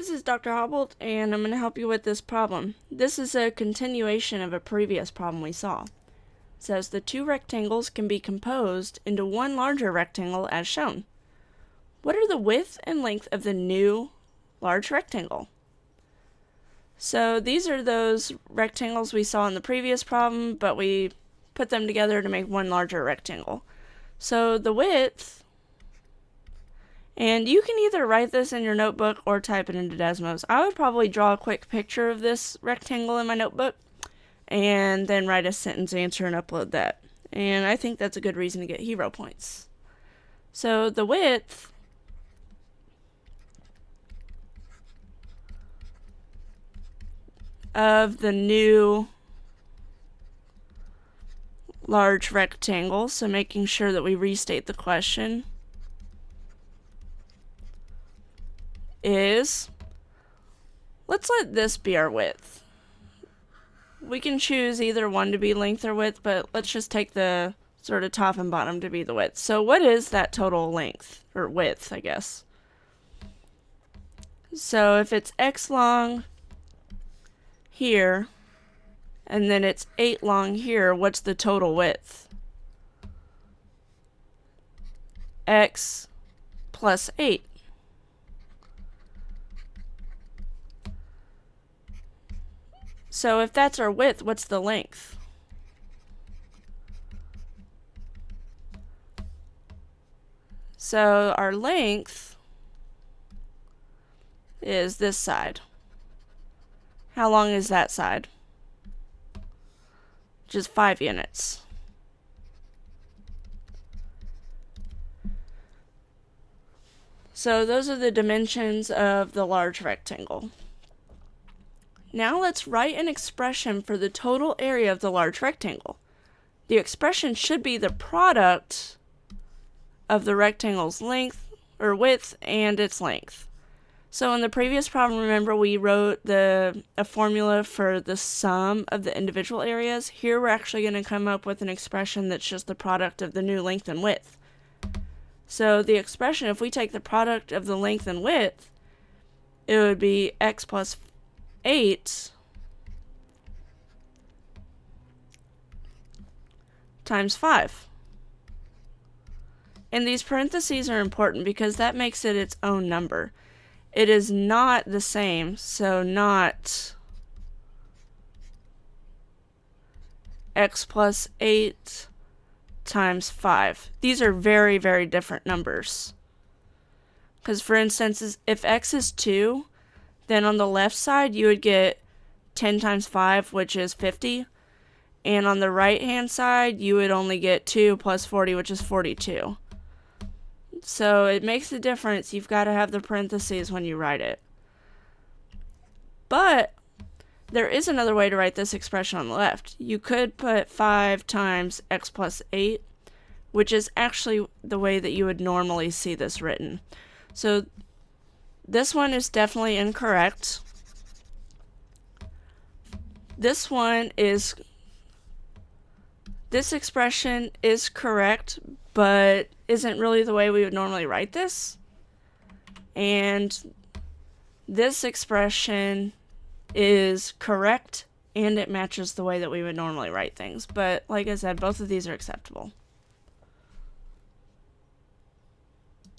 This is Dr. Hobbold, and I'm going to help you with this problem. This is a continuation of a previous problem we saw. It says the two rectangles can be composed into one larger rectangle as shown. What are the width and length of the new large rectangle? So these are those rectangles we saw in the previous problem, but we put them together to make one larger rectangle. So the width, and you can either write this in your notebook or type it into Desmos. I would probably draw a quick picture of this rectangle in my notebook and then write a sentence answer and upload that. And I think that's a good reason to get hero points. So the width of the new large rectangle, so making sure that we restate the question, is, let's let this be our width. We can choose either one to be length or width, but let's just take the sort of top and bottom to be the width. So what is that total length, or width, I guess? So if it's x long here, and then it's 8 long here, what's the total width? X plus 8. So if that's our width, what's the length? So our length is this side. How long is that side? Just 5 units. So those are the dimensions of the large rectangle. Now let's write an expression for the total area of the large rectangle. The expression should be the product of the rectangle's length or width and its length. So in the previous problem, remember we wrote a formula for the sum of the individual areas. Here we're actually going to come up with an expression that's just the product of the new length and width. So the expression, if we take the product of the length and width, it would be x plus 8 times 5. And these parentheses are important because that makes it its own number. It is not the same, so not x plus 8 times 5. These are very, very different numbers. Because for instance, if x is 2, then on the left side you would get 10 times 5, which is 50. And on the right hand side you would only get 2 plus 40, which is 42. So it makes a difference. You've got to have the parentheses when you write it. But there is another way to write this expression on the left. You could put 5 times x plus 8, which is actually the way that you would normally see this written. So this one is definitely incorrect. This expression is correct, but isn't really the way we would normally write this. And this expression is correct, and it matches the way that we would normally write things. But like I said, both of these are acceptable.